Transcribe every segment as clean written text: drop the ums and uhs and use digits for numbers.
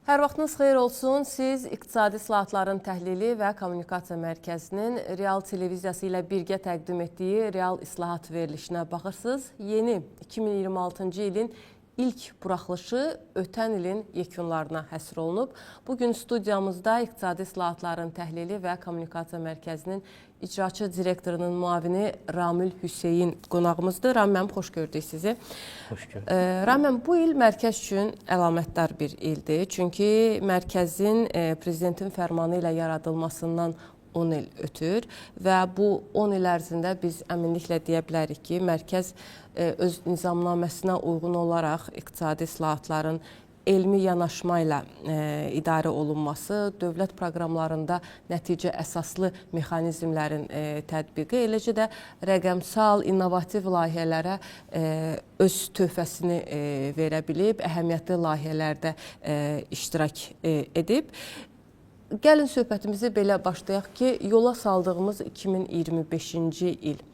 Hər vaxtınız xeyir olsun. Siz İqtisadi İslahatların Təhlili və Kommunikasiya Mərkəzinin Real televiziyası ilə birgə təqdim etdiyi Real İslahat verilişinə baxırsınız. Yeni 2026-cı ilin ilk buraxılışı ötən ilin yekunlarına həsr olunub. Bugün studiyamızda İqtisadi İslahatların Təhlili və Kommunikasiya Mərkəzinin İcraçı direktorunun müavini Ramil Hüseyin qonağımızdır. Ramil, xoş gördük sizi. Xoş gördük. Ramil, bu il mərkəz üçün əlamətdar bir ildir. Çünki mərkəzin prezidentin fərmanı ilə yaradılmasından 10 il ötür və bu 10 il ərzində biz əminliklə deyə bilərik ki, mərkəz öz nizamnaməsinə uyğun olaraq iqtisadi islahatların elmi yanaşma ilə idarə olunması, dövlət proqramlarında nəticə əsaslı mexanizmlərin tətbiqi, eləcə də rəqəmsal, innovativ layihələrə öz töhfəsini verə bilib, əhəmiyyətli layihələrdə iştirak edib. Gəlin söhbətimizi belə başlayaq ki, yola saldığımız 2025-ci il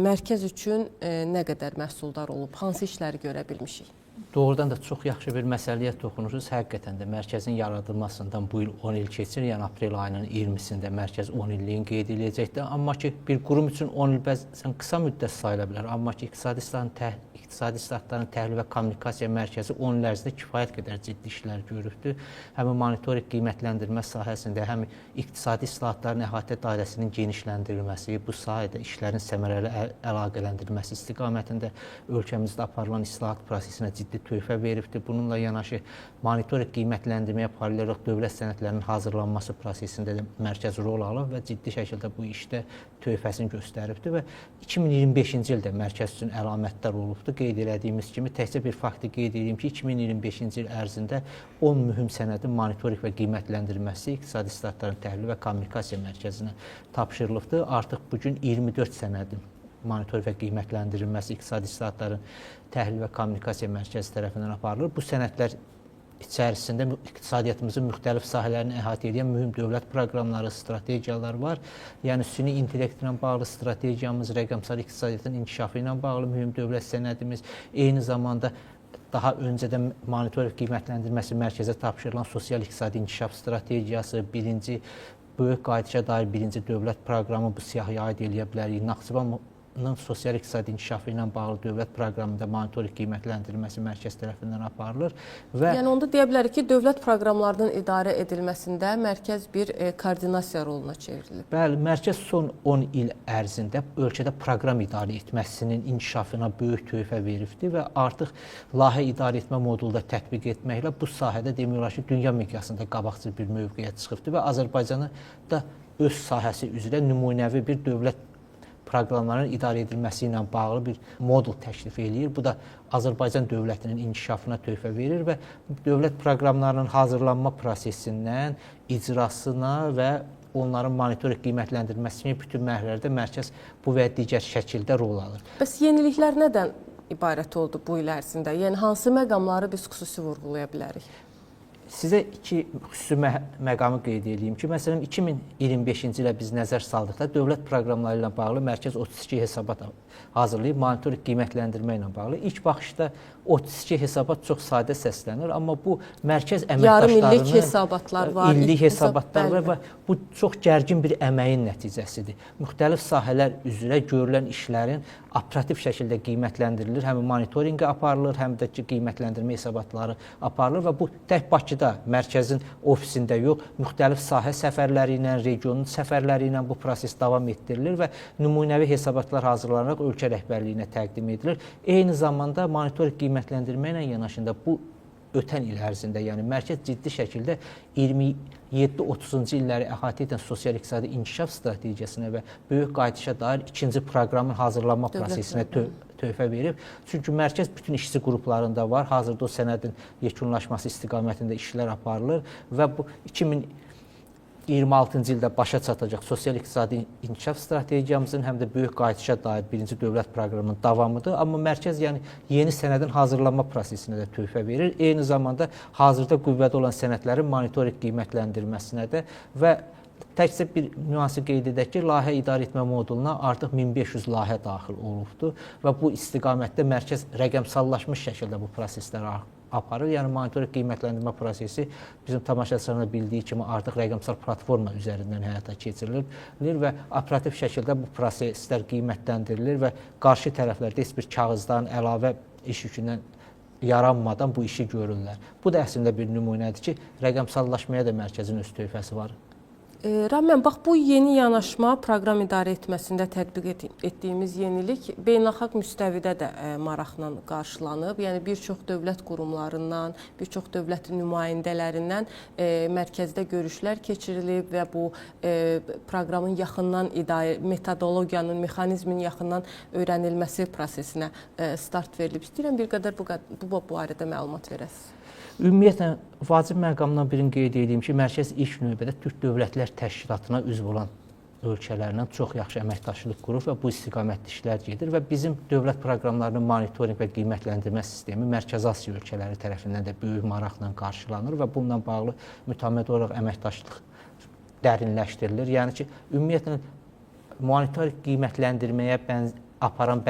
mərkəz üçün nə qədər məhsuldar olub, hansı işləri görə bilmişik? Doğrudan da çox yaxşı bir məsələyə toxunursunuz. Həqiqətən də mərkəzin yaradılmasından bu il 10 il keçir. Yəni aprel ayının 20-sində mərkəz 10 illiyin qeyd ediləcəkdir. Amma ki bir qurum üçün 10 il bəzən qısa müddət sayıla bilər. Amma ki İqtisadi İslahatların Təhlil və Kommunikasiya Mərkəzi 10 il ərzində kifayət qədər ciddi işlər görübdür. Həm monitorinq qiymətləndirmə sahəsində, həm iqtisadi islahatların əhatə dairəsinin genişləndirilməsi, bu sahədə işlərin səmərəli əlaqələndirilməsi istiqamətində ölkəmizdə aparılan islahat prosesinə ciddi töhfə veribdir. Bununla yanaşı monitorinq qiymətləndirməyə paralel olaraq dövlət sənədlərinin hazırlanması prosesində də mərkəz rol alıb və ciddi şəkildə bu işdə töhfəsini göstəribdir və 2025-ci ildə mərkəz üçün əlamətdar olubdur. Qeyd elədiyimiz kimi təkcə bir faktı qeyd edeyim ki, 2025-ci il ərzində 10 mühüm sənədin monitorinq və qiymətləndirilməsi İqtisadi İslahatların Təhlili və Kommunikasiya Mərkəzinə tapşırılıbdır. Artıq bugün 24 sənədin monitorinq və qiymətləndirilməsi İqtisadi İslahatların Təhlil və Kommunikasiya Mərkəzi tərəfindən aparılır. Bu sənədlər içərisində iqtisadiyyatımızın müxtəlif sahələrini əhatə edən mühüm dövlət proqramları, strategiyalar var. Yəni süni intellekt ilə bağlı strategiyamız, rəqəmsal iqtisadiyyatın inkişafı ilə bağlı mühüm dövlət sənədimiz, eyni zamanda daha öncədən monitorinq qiymətləndirməsi mərkəzə tapşırılan sosial-iqtisadi inkişaf strategiyası, birinci böyük qayıdışa dair birinci dövlət proqramı bu siyahıya aid eləyə bilərik. Naxçıvanın sosial-iqtisadi inkişafı ilə bağlı dövlət proqramında monitorinq qiymətləndirilməsi mərkəz tərəfindən aparılır. Yəni onda deyə bilərik ki, dövlət proqramlarının idarə edilməsində mərkəz bir koordinasiya roluna çevrilir. Bəli, mərkəz son 10 il ərzində ölkədə proqram idarə etməsinin inkişafına böyük töhfə veribdir və artıq layihə idarə etmə modulu da tətbiq etməklə bu sahədə demək olar ki, dünya miqyasında qabaqcıl bir mövqeyə çıxıbdır və Azərbaycanı da öz sahəsi üzrə nümunəvi bir dövlət proqramların idarə edilməsi ilə bağlı bir modul təklif eləyir. Bu da Azərbaycan dövlətinin inkişafına töhfə verir və dövlət proqramlarının hazırlanma prosesindən icrasına və onların monitorinq qiymətləndirilməsi kimi bütün mərhələlərdə mərkəz bu və digər şəkildə rol alır. Bəs yeniliklər nədən ibarət oldu bu il ərzində? Yəni hansı məqamları biz xüsusi vurğulaya bilərik? Sizə iki xüsusi məqamı qeyd edeyim ki, məsələn 2025-ci ilə biz nəzər saldıqda dövlət proqramları ilə bağlı mərkəz 32 hesabat hazırlayıb monitorinq qiymətləndirmə ilə bağlı. İlk baxışda 32 hesabat çox sadə səslənir, amma bu mərkəz əməkdaşlarının yarım illik hesabatlar var, illik hesabatlar var və bu çox gərgin bir əməyin nəticəsidir. Müxtəlif sahələr üzrə görülən işlərin operativ şəkildə qiymətləndirilir, həm monitorinqə aparılır, həm də ki qiymətləndirmə hesabatları aparılır və bu tək Bakıda mərkəzin ofisində yox, müxtəlif sahə səfərləri ilə, regionun səfərləri ilə bu proses davam etdirilir və nümunəvi hesabatlar hazırlanaraq ölkə rəhbərliyinə təqdim edilir. Eyni zamanda monitorinq qiymətləndirmə ilə yanaşında bu ötən il ərzində, yəni mərkəz ciddi şəkildə 27-30-cu illəri əhatə edən sosial-iqtisadi inkişaf strategiyasına və böyük qayıdışa dair ikinci proqramın hazırlanma prosesinə töhfə verib. Çünki mərkəz bütün işçi qruplarında var. Hazırda o sənədin yekunlaşması istiqamətində işlər aparılır və bu 2026-cı ildə başa çatacaq sosial-iqtisadi inkişaf strategiyamızın həm də böyük qayıdışa dair birinci dövlət proqramının davamıdır. Amma mərkəz yəni yeni sənədin hazırlanma prosesinə də töhfə verir. Eyni zamanda hazırda qüvvədə olan sənədlərin monitorinq qiymətləndirməsinə də və təkcə bir nüansı qeyd edək ki, layihə idarə etmə moduluna artıq 1500 layihə daxil olubdur və bu istiqamətdə mərkəz rəqəmsallaşmış şəkildə bu prosesləri aparır. Yəni monitorinq qiymətləndirmə prosesi bizim tamaşaçıların bildiyi kimi artıq rəqəmsal platforma üzərindən həyata keçirilir və operativ şəkildə bu proseslər qiymətləndirilir və qarşı tərəflərdə heç bir kağızdan əlavə iş yükündən yaranmadan bu işi görürlər. Bu da əslində bir nümunədir ki, rəqəmsallaşmaya da mərkəzin öz töhfəsi var. Ramiyyən, bax bu yeni yanaşma proqram idarə etməsində tətbiq etdiyimiz yenilik beynəlxalq müstəvidə də maraqla qarşılanıb. Yəni bir çox dövlət qurumlarından, bir çox dövlət nümayəndələrindən mərkəzdə görüşlər keçirilib və bu proqramın yaxından metodologiyanın, mexanizmin yaxından öyrənilməsi prosesinə start verilib. İstəyirəm bir qədər bu barədə məlumat verəsiniz. Ümumiyyətlə, vacib məqamdan birini qeyd edeyim ki, mərkəz ilk növbədə Türk Dövlətlər Təşkilatına üzv olan ölkələrlə çox yaxşı əməkdaşlıq qurur və bu istiqamətli işlər gedir və bizim dövlət proqramlarının monitorinq və qiymətləndirmə sistemi Mərkəzi Asiya ölkələri tərəfindən də böyük maraqla qarşılanır və bununla bağlı mütəmmədi olaraq əməkdaşlıq dərinləşdirilir. Yəni ki, ümumiyyətlə, monitorinq qiymətləndirməyə aparan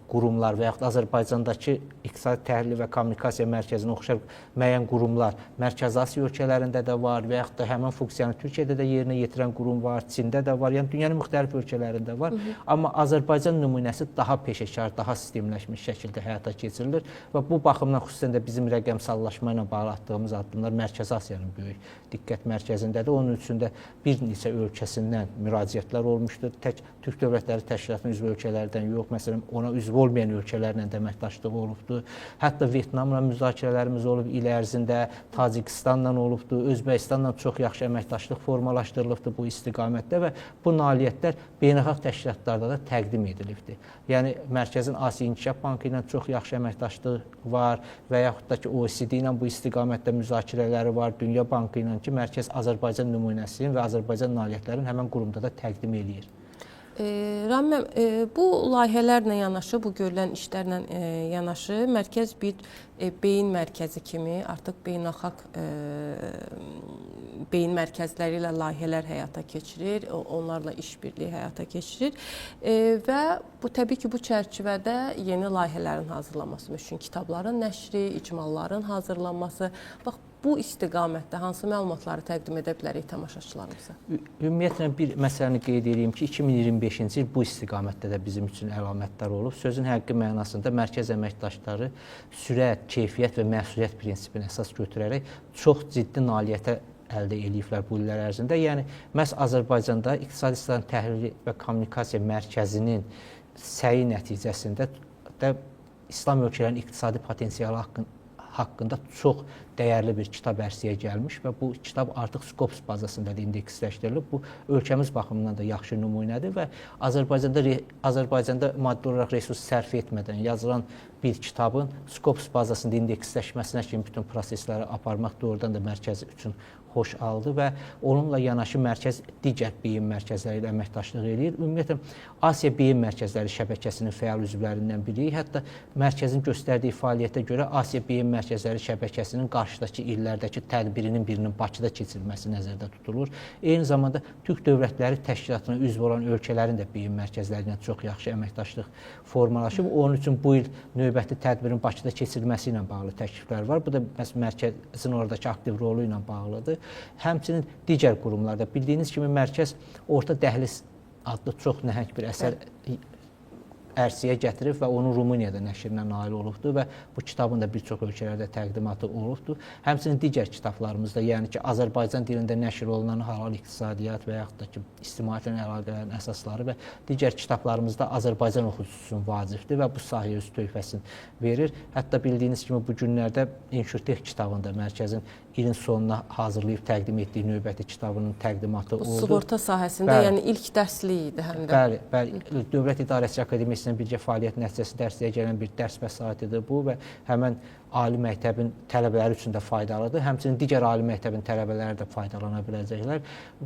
qurumlar və yaxud Azərbaycandakı İqtisadi Təhlil və Kommunikasiya Mərkəzinə oxşar müəyyən qurumlar Mərkəzi Asiya ölkələrində də var və yaxud da həmin funksiyanı Türkiyədə də yerinə yetirən qurum var, Çində də var, yəni dünyanın müxtəlif ölkələrində var. Amma Azərbaycan nümunəsi daha peşəkar, daha sistemləşmiş şəkildə həyata keçirilir və bu baxımdan xüsusən də bizim rəqəmsallaşma ilə bağlı atdığımız addımlar Mərkəzi Asiyanın böyük diqqət mərkəzindədir. Onun üçün də bir neçə ölkəsindən müraciətlər olmuşdur. Tək Türk Dövlətləri Təşkilatının üzv ölkələrdən yox, məsələn, ona üzv olmayan ölkələrlə də əməkdaşlıq olubdur. Hətta Vyetnamla müzakirələrimiz olub il ərzində, Tacikistanla olubdur, Özbəkistanla çox yaxşı əməkdaşlıq formalaşdırılıbdır bu istiqamətdə və bu nailiyyətlər beynəlxalq təşkilatlarda da təqdim edilibdir. Yəni, Mərkəzin Asiya İnkişaf Bankı ilə çox yaxşı əməkdaşlığı var və yaxud da ki, OECD ilə bu istiqamətdə müzakirələri var, Dünya Bankı ilə ki, Mərkəz Azərbaycan nümunəsinin və Azərbaycan nailiyyətlərin həmən qurumda da təqdim edir. Ramiyyən, bu layihələrlə yanaşı, bu görülən işlərlə yanaşı, mərkəz bir beyin mərkəzi kimi artıq beynəlxalq beyin mərkəzləri ilə layihələr həyata keçirir, onlarla işbirliyi həyata keçirir və bu təbii ki, bu çərçivədə yeni layihələrin hazırlanması üçün kitabların nəşri, icmalların hazırlanması, bax, bu istiqamətdə hansı məlumatları təqdim edə bilərik tamaşaçılarımıza? Ümumiyyətlə, bir məsələni qeyd edeyim ki, 2025-ci il bu istiqamətdə də bizim üçün əlamətlər olub. Sözün həqiqi mənasında mərkəz əməkdaşları sürət, keyfiyyət və məsuliyyət prinsipini əsas götürərək çox ciddi nailiyyətə əldə ediblər bu illər ərzində. Yəni, məhz Azərbaycanda İqtisadi Təhlil və Kommunikasiya Mərkəzinin səyi nəticəsində də İslam ölkələrinin iqtisadi potensialı haqqında çox dəyərli bir kitab ərsəyə gəlmiş və bu kitab artıq Scopus bazasında da indeksləşdirilib. Bu ölkəmiz baxımından da yaxşı nümunədir və Azərbaycanda maddi olaraq resurs sərf etmədən yazılan bir kitabın Scopus bazasında indeksləşməsinə kimi bütün prosesləri aparmaq doğrudan da mərkəz üçün xoş aldı və onunla yanaşı mərkəz digər beyin mərkəzləri ilə əməkdaşlıq edir. Ümumiyyətlə, Asiya Beyin Mərkəzləri şəbəkəsinin fəal üzvlərindən biriyik. Hətta mərkəzin göstərdiyi fəaliyyətə görə Asiya Beyin Mərkəzləri şəbəkəsinin qarşıdakı illərdəki tədbirinin birinin Bakıda keçirilməsi nəzərdə tutulur. Eyni zamanda Türk Dövlətləri Təşkilatına üzv olan ölkələrin də beyin mərkəzləri ilə çox yaxşı əməkdaşlıq formalaşıb. Onun üçün bu il növbəti tədbirin Bakıda keçirilməsi ilə bağlı təkliflər var. Bu da mərkəzin oradakı aktiv rolu ilə bağlıdır. Həmçinin digər qurumlarda bildiyiniz kimi mərkəz Orta Dəhliz adlı çox nəhəng bir əsər ərsəyə gətirib və onun Rumuniyada nəşrinə nail olubdur və bu kitabın da bir çox ölkələrdə təqdimatı olubdur. Həmçinin digər kitablarımızda, yəni ki, Azərbaycan dilində nəşr olunan halal iqtisadiyyat və yaxud da ki, ictimaiyyətlə əlaqələrin əsasları və digər kitablarımızda Azərbaycan oxucusu üçün vacibdir və bu sahəyə öz töhfəsini verir. Hətta bildiyiniz kimi bu günlərdə İnşurtech kitabında mərkəzin ilin sonuna hazırlayıb təqdim etdiyi növbəti kitabının təqdimatı oldu. Bu sığorta sahəsində, bəli, yəni ilk dərsliyi idi həm də. Bəli, Dövlət İdarəçi Akademiyasının birgə fəaliyyət nəticəsində dərsliyə gələn bir dərs vəsaitidir bu və həmən ali məktəbin tələbələri üçün də faydalıdır. Həmçinin digər ali məktəbin tələbələri də faydalana biləcəklər.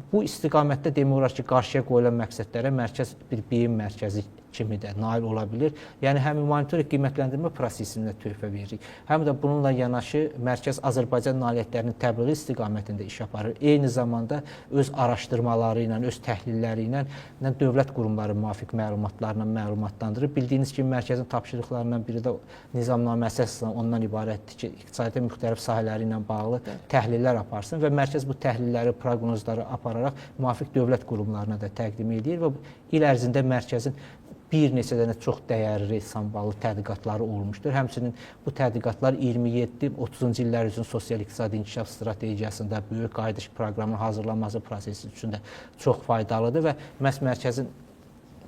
Bu istiqamətdə demək olar ki, qarşıya qoyulan məqsədlərə mərkəz bir beyin mərkəzi kimi də nail ola bilir. Yəni, həm monitorinq qiymətləndirmə prosesində töhfə veririk, həm də bununla yanaşı mərkəz Azərbaycan nailiyyətlərinin təbliği istiqamətində iş aparır. Eyni zamanda öz araşdırmaları ilə, öz təhlilləri ilə dövlət qurumları müvafiq məlumatlarla məlumatlandırır. Bildiyiniz kimi, mərkəzin tapşırıqlarından biri də nizamnaməsi əsasında ondan ibarətdir ki, iqtisadiyyatın müxtəlif sahələri ilə bağlı təhlillər aparsın və mərkəz bu təhlilləri, proqnozları apararaq müvafiq dövlət qurumlarına da təqdim edir və il ərzində mərkəzin bir neçə dənə çox dəyərli samballı tədqiqatları olmuşdur. Həmçinin bu tədqiqatlar 27-30-cu illər üçün sosial-iqtisadi inkişaf strategiyasında böyük qayıdış proqramının hazırlanması prosesi üçün də çox faydalıdır və məhz mərkəzin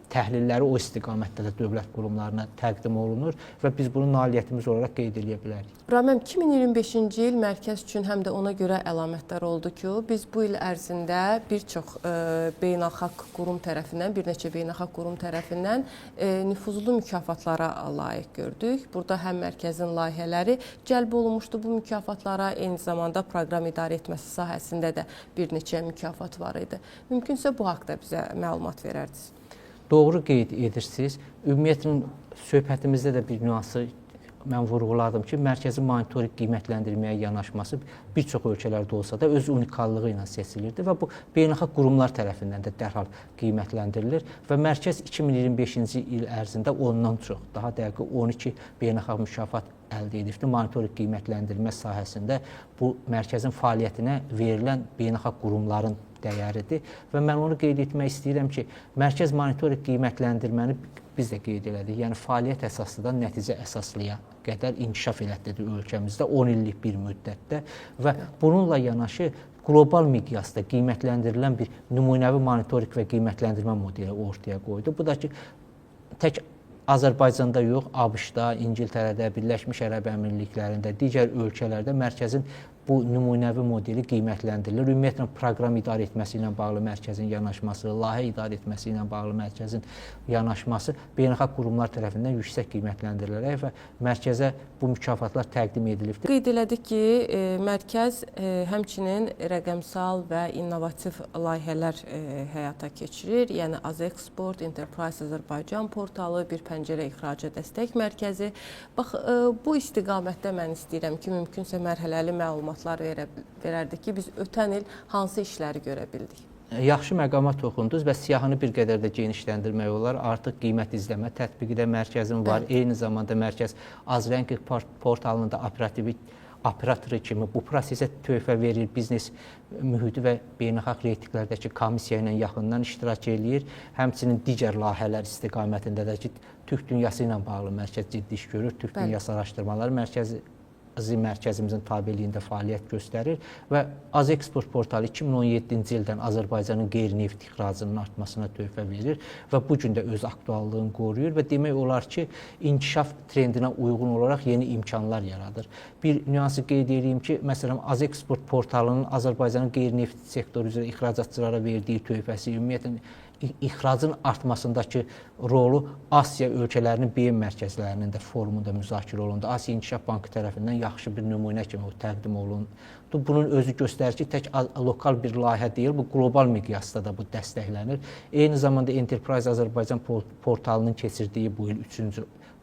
təhlilləri o istiqamətdə də dövlət qurumlarına təqdim olunur və biz bunu nailiyyətimiz olaraq qeyd edə bilərik. Raməm, 2025-ci il mərkəz üçün həm də ona görə əlamətdar oldu ki, biz bu il ərzində bir çox beynəlxalq qurum tərəfindən, bir neçə beynəlxalq qurum tərəfindən nüfuzlu mükafatlara layiq gördük. Burada həm mərkəzin layihələri cəlb olunmuşdu bu mükafatlara, eyni zamanda proqram idarə etməsi sahəsində də bir neçə mükafat var idi. Mümkünsə bu haqda bizə məlumat verərdiniz. Doğru qeyd edirsiniz. Ümumiyyətlə, söhbətimizdə də bir nüansı mən vurğuladım ki, mərkəzin monitorinq qiymətləndirməyə yanaşması bir çox ölkələrdə olsa da öz unikallığı ilə seçilirdi və bu beynəlxalq qurumlar tərəfindən də dərhal qiymətləndirilir və mərkəz 2025-ci il ərzində ondan çox, daha dəqiq 12 beynəlxalq mükafat əldə edibdir. Monitorinq qiymətləndirmə sahəsində bu mərkəzin fəaliyyətinə verilən beynəlxalq qurumların dəyəridir və mən onu qeyd etmək istəyirəm ki, mərkəz monitorinq qiymətləndirməni biz də qeyd elədik. Yəni fəaliyyət əsaslıdan nəticə əsaslıya qədər inkişaf elətdirdi ölkəmizdə 10 illik bir müddətdə və bununla yanaşı qlobal miqyasda qiymətləndirilən bir nümunəvi monitorinq və qiymətləndirmə modeli ortaya qoydu. Bu da ki, tək Azərbaycanda yox, ABŞ-da, İngiltərədə, Birləşmiş Ərəb Əmirliklərində, digər ölkələrdə mərkəzin bu nümunəvi modeli qiymətləndirilir. Ümumiyyətlə, proqram idarə etməsi ilə bağlı mərkəzin yanaşması, layihə idarə etməsi ilə bağlı mərkəzin yanaşması beynəlxalq qurumlar tərəfindən yüksək qiymətləndirilərək və mərkəzə bu mükafatlar təqdim edilibdir. Qeyd elədik ki, mərkəz həmçinin rəqəmsal və innovativ layihələr həyata keçirir. Yəni Azeksport, Enterprise Azərbaycan portalı, bir pəncərə ixraca dəstək mərkəzi. Bax, bu istiqamətdə mən istəyirəm ki, mümkünsə mərhələli məlumat verərdik ki, biz ötən il hansı işləri görə bildik? Yaxşı məqama toxundunuz və siyahını bir qədər də genişləndirmək olar. Artıq qiymət izləmə tətbiqi də mərkəzin var. Eyni zamanda mərkəz Azranking portalının da operatoru kimi bu prosesə töhfə verir, biznes mühiti və beynəlxalq reytinqlərdəki komissiya ilə yaxından iştirak eləyir. Həmçinin digər layihələr istiqamətində də ki, Türk dünyası ilə bağlı mərkəz ciddi iş görür. Türk dünyası araşdırmaları mərkəzimizin tabeliyində fəaliyyət göstərir və Azeksport portalı 2017-ci ildən Azərbaycanın qeyri-neft ixracının artmasına töhfə verir və bu gün də öz aktuallığını qoruyur və demək olar ki, inkişaf trendinə uyğun olaraq yeni imkanlar yaradır. Bir nüansı qeyd edeyim ki, məsələn, Azeksport portalının Azərbaycanın qeyri-neft sektoru üzrə ixracatçılara verdiyi töhfəsi ümumiyyətlə ixracın artmasındakı rolu Asiya ölkələrinin beyin mərkəzlərinin də forumunda müzakirə olundu. Asiya İnkişaf Bankı tərəfindən yaxşı bir nümunə kimi təqdim olundu. Bunun özü göstərir ki, tək lokal bir layihə deyil, bu qlobal miqyasda da bu dəstəklənir. Eyni zamanda Enterprise Azərbaycan portalının keçirdiyi bu il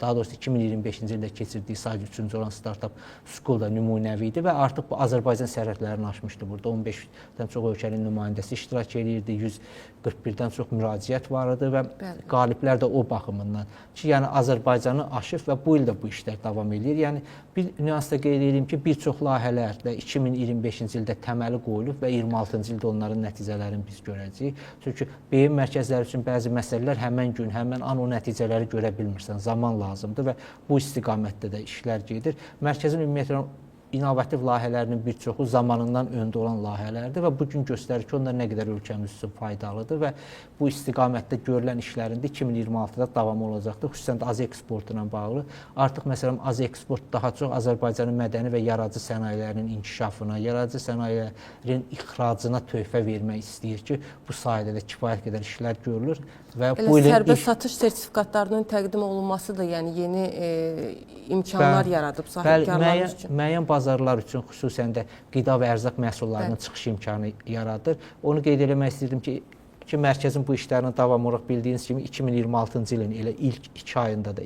2025-ci ildə keçirdiyi sadəcə 3-cü olan Startup School da nümunəvi idi və artıq bu Azərbaycan sərhədlərini aşmışdı. Burada 15-dən çox ölkənin nümayəndəsi iştirak edirdi, 141-dən çox müraciət var idi və qaliblər də o baxımından ki, yəni Azərbaycanı aşıb və bu il də bu işlər davam edir. Yəni bir nüansda qeyd edeyim ki, bir çox layihələr də 2025-ci ildə təməli qoyulub və 26-cı ildə onların nəticələrini biz görəcəyik. Çünki beyin mərkəzləri üçün bəzi məsələlər həmən gün, həmən an o nəticələri görə bilmirsən, zaman lazımdır və bu istiqamətdə də işlər gedir. Mərkəzin ümumiyyətlə innovativ layihələrinin bir çoxu zamanından öndə olan layihələrdir və bu gün göstərir ki, onlar nə qədər ölkəmiz üçün faydalıdır və bu istiqamətdə görülən işlərində 2026-da davam olacaqdır. Xüsusən də Azeksportla bağlı. Artıq məsələn Azeksport daha çox Azərbaycanın mədəni və yaradıcı sənayelərinin inkişafına, yaradıcı sənayelerin ixracına töhfə vermək istəyir ki, bu sahədə də kifayət qədər işlər görülür və bu ilin sərbəst satış sertifikatlarının təqdim olunması da yəni yeni imkanlar yaradıb sahibkarlar üçün. Müəyyən bazarlar üçün xüsusən də qida və ərzaq məhsullarının çıxış imkanı yaradır. Onu qeyd eləmək istəyirdim ki, ki, mərkəzin bu işlərini davam olaraq bildiyiniz kimi 2026-cı ilin elə ilk 2 ayında da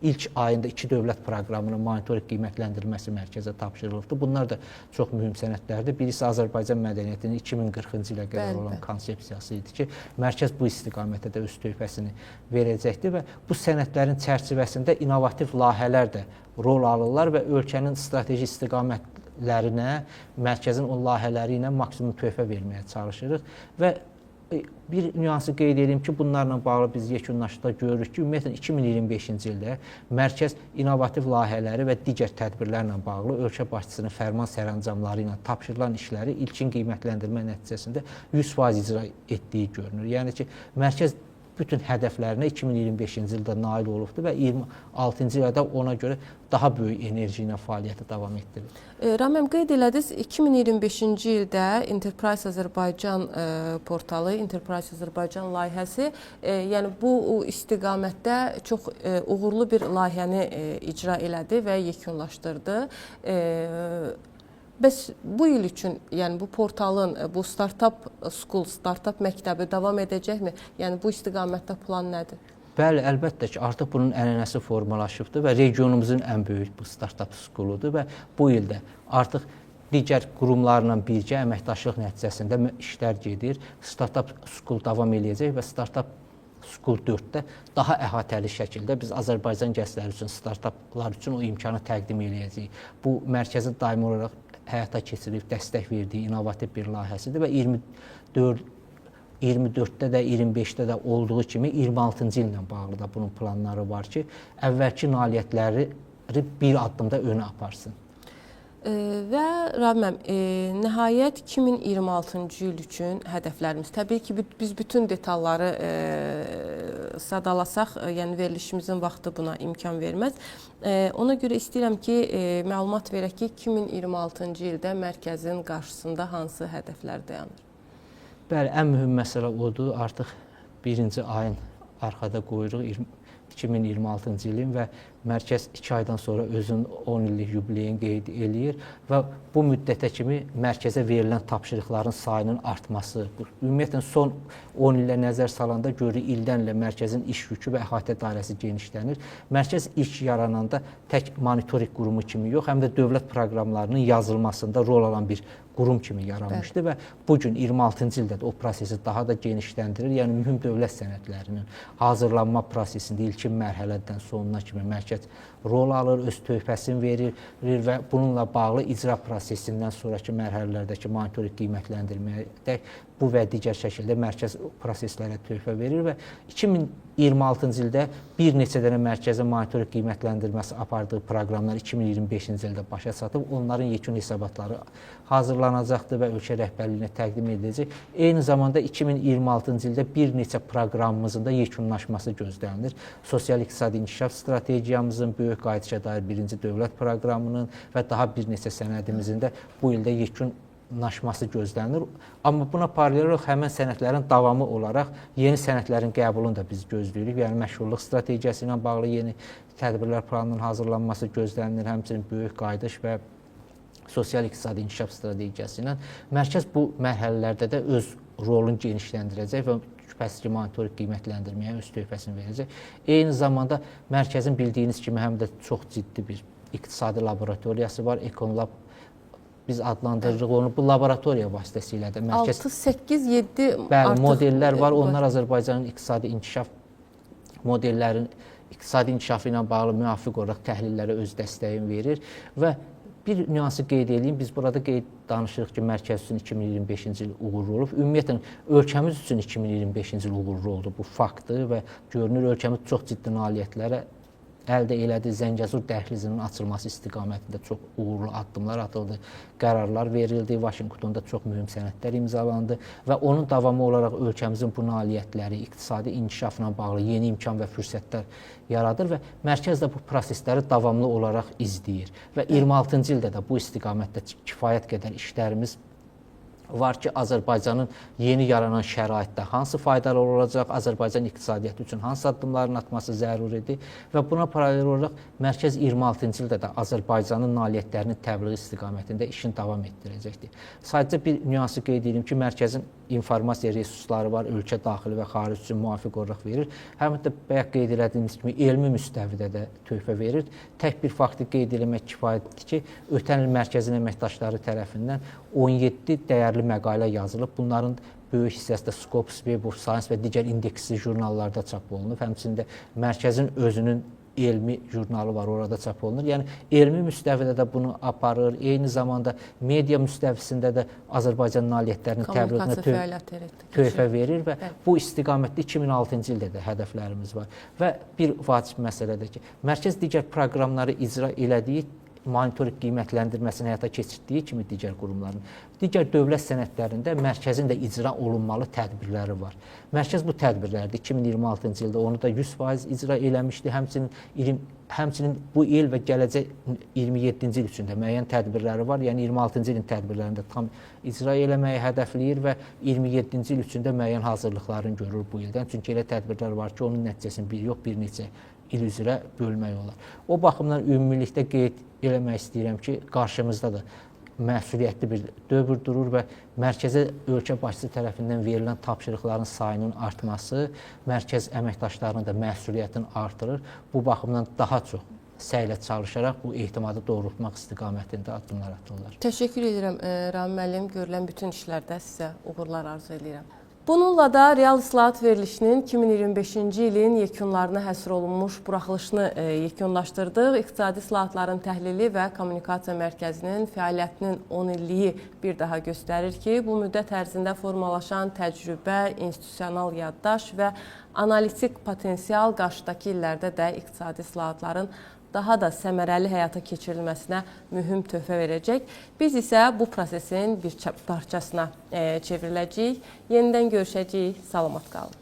ilk ayında 2 dövlət proqramının monitorinq qiymətləndirilməsi mərkəzə tapşırılıbdır. Bunlar da çox mühüm sənədlərdir. Birisi Azərbaycan mədəniyyətinin 2040-cı ilə qədər olan konsepsiyası idi ki, mərkəz bu istiqamətdə də öz töhfəsini verəcəkdir və bu sənədlərin çərçivəsində innovativ layihələr də rol alırlar və ölkənin strateji istiqamətlərinə, mərkəzin o layihələri ilə maksimum töhfə verməyə çalışırıq və bir nüansı qeyd edeyim ki, bunlarla bağlı biz yekunlaşda görürük ki, ümumiyyətlə 2025-ci ildə mərkəz innovativ layihələri və digər tədbirlərlə bağlı ölkə başçısının fərman sərəncamları ilə tapşırılan işləri ilkin qiymətləndirmə nəticəsində 100% icra etdiyi görünür. Yəni ki, mərkəz bütün hədəflərinə 2025-ci ildə nail olubdur və 26-cı ildə ona görə daha böyük enerji ilə fəaliyyəti davam etdirir. Raməm, qeyd elədiniz, 2025-ci ildə Enterprise Azərbaycan portalı, Enterprise Azərbaycan layihəsi, yəni bu istiqamətdə çox uğurlu bir layihəni icra elədi və yekunlaşdırdı. Bəs bu il üçün, yəni bu portalın, bu Startup School, Startup məktəbi davam edəcəkmi? Yəni bu istiqamətdə plan nədir? Bəli, əlbəttə ki, artıq bunun ənənəsi formalaşıbdır və regionumuzun ən böyük bu Startup School-udur və bu ildə artıq digər qurumlarla birgə əməkdaşlıq nəticəsində işlər gedir. Startup School davam eləyəcək və Startup School 4-də daha əhatəli şəkildə biz Azərbaycan gəncləri üçün, startuplar üçün o imkanı təqdim eləyəcəyik. Bu mərkəzin daimi olaraq həyata keçirilib dəstək verdiyi innovativ bir layihəsidir və 24-də də, 25-də də olduğu kimi 26-cı illə bağlı da bunun planları var ki, əvvəlki nailiyyətləri bir addımda önə aparsın. Və Raməm, nəhayət 2026-cı il üçün hədəflərimiz, təbii ki, biz bütün detalları sadalasaq, yəni verilişimizin vaxtı buna imkan verməz. Ona görə istəyirəm ki, məlumat verək ki, 2026-cı ildə mərkəzin qarşısında hansı hədəflər dayanır? Bəli, ən mühüm məsələ odur, artıq birinci ayın arxada qoyuruq 2026-cı ilin və mərkəz 2 aydan sonra özünün 10 illik yubileyini qeyd eləyir və bu müddətə kimi mərkəzə verilən tapşırıqların sayının artması, ümumiyyətlə son 10 ilə nəzər salanda görürük ildən ilə mərkəzin iş yükü və əhatə dairəsi genişlənir. Mərkəz ilk yarananda tək monitorinq qurumu kimi yox, həm də dövlət proqramlarının yazılmasında rol alan bir qurum kimi yaranmışdı və bugün 26-cı ildə də o prosesi daha da genişləndirir. Yəni mühüm dövlət sənədlərinin hazırlanma prosesində ilkin mərhələdən sonuna kimi mərkəz rol alır, öz töhfəsini verir və bununla bağlı icra prosesindən sonraki mərhələlərdəki monitorinq qiymətləndirməyə bu və digər şəkildə mərkəz proseslərə töhfə verir və 2026-cı ildə bir neçə dənə mərkəzin monitorinq qiymətləndirməsi apardığı proqramlar 2025-ci ildə başa çatıb, onların yekun hesabatları hazırlanacaqdır və ölkə rəhbərliyinə təqdim ediləcək. Eyni zamanda 2026-cı ildə bir neçə proqramımızın da yekunlaşması gözlənilir. Sosial-iqtisadi inkişaf strategiyamızın, böyük qayıdışa dair birinci dövlət proqramının və daha bir neçə sənədimizin də bu ildə yekunlaşması gözlənilir. Amma buna paralel olaraq həmin sənədlərin davamı olaraq yeni sənədlərin qəbulunu da biz gözləyirik. Yəni məşğulluq strategiyası ilə bağlı yeni tədbirlər planının hazırlanması gözlənilir. Həmçinin böyük qayıdış və sosial-iqtisadi inkişaf strategiyası ilə mərkəz bu mərhələlərdə də öz rolunu genişləndirəcək və şübhəsiz ki, monitorinq qiymətləndirməyə öz töhfəsini verəcək. Eyni zamanda mərkəzin bildiyiniz kimi həm də çox ciddi bir iqtisadi laboratoriyası var, Econlab biz adlandırırıq onu. Bu laboratoriya vasitəsilə də mərkəz 6, 8, 7 bəli, modellər var. Onlar Azərbaycanın iqtisadi inkişaf modellərin iqtisadi inkişafı ilə bağlı müvafiq olaraq təhlillərə öz dəstəyini verir və bir nüansı qeyd edeyim, biz burada danışırıq ki, mərkəz üçün 2025-ci il uğurlu olub. Ümumiyyətlə, ölkəmiz üçün 2025-ci il uğurlu oldu, bu faktdır və görünür ölkəmiz çox ciddi nailiyyətlərə əldə elədi. Zəngəzur dəhlizinin açılması istiqamətində çox uğurlu addımlar atıldı, qərarlar verildi, Vaşinqtonda çox mühüm sənədlər imzalandı və onun davamı olaraq ölkəmizin bu nailiyyətləri, iqtisadi inkişafla bağlı yeni imkan və fürsətlər yaradır və mərkəz də bu prosesləri davamlı olaraq izləyir və 26-cı ildə də bu istiqamətdə kifayət qədər işlərimiz var ki, Azərbaycanın yeni yaranan şəraitdə hansı faydalar olacaq, Azərbaycan iqtisadiyyatı üçün hansı addımların atması zəruridir və buna paralel olaraq Mərkəz 26-cı ildə də Azərbaycanın nailiyyətlərinin təbliği istiqamətində işini davam etdirəcəkdir. Sadəcə bir nüansı qeyd edim ki, Mərkəzin informasiya resursları var, ölkə daxili və xarici üçün müvafiq olaraq verir. Həmçinin bayaq qeyd etdiyimiz kimi elmi müstəvidə də töhfə verir. Tək bir faktı qeyd etmək kifayətdir ki, ötən il Mərkəzin əməkdaşları tərəfindən 17 dəyərli məqalə yazılıb. Bunların böyük hissəsi də Scopus, Web of Science və digər indeksli jurnallarda çap olunub. Həmçinin də Mərkəzin özünün elmi jurnalı var, orada çap olunur. Yəni elmi müstəvidə də bunu aparır. Eyni zamanda media müstəvisində də Azərbaycan nailiyyətlərinin təbliğinə töhfə verir və bu istiqamətdə 2006-cı ildə də hədəflərimiz var. Və bir vacib məsələdir ki, Mərkəz digər proqramları icra elədiyi, monitorinq qiymətləndirməsini həyata keçirdiyi kimi digər qurumların, digər dövlət sənədlərində Mərkəzin də icra olunmalı tədbirləri var. Mərkəz bu tədbirlərdə 2026-cı ildə onu da 100% icra eləmişdi. Həmçinin bu il və gələcək 27-ci il üçün də müəyyən tədbirləri var. Yəni 26-cı ilin tədbirlərində tam icra eləməyi hədəfləyir və 27-ci il üçün də müəyyən hazırlıqlarını görür bu ildən. Çünki elə tədbirlər var ki, onun nəticəsini bir yox, bir neçə il üzrə bölmək olar. O baxımdan ümumilikdə qeyd eləmək istəyirəm ki, qarşımızda da məsuliyyətli bir dövr durur və Mərkəzə ölkə başçısı tərəfindən verilən tapşırıqların sayının artması Mərkəz əməkdaşlarının da məsuliyyətini artırır. Bu baxımdan daha çox səylə çalışaraq bu ehtimadı doğrultmaq istiqamətində addımlar atırlar. Təşəkkür edirəm Rami müəllim. Görülən bütün işlərdə sizə uğurlar arzu edirəm. Bununla da real islahat verilişinin 2025-ci ilin yekunlarına həsr olunmuş buraxılışını yekunlaşdırdıq. İqtisadi islahatların təhlili və kommunikasiya mərkəzinin fəaliyyətinin 10 illiyi bir daha göstərir ki, bu müddət ərzində formalaşan təcrübə, institusional yaddaş və analitik potensial qarşıdakı illərdə də iqtisadi islahatların daha da səmərəli həyata keçirilməsinə mühüm töhfə verəcək. Biz isə bu prosesin bir parçasına çevriləcəyik. Yenidən görüşəcəyik. Salamat qalın.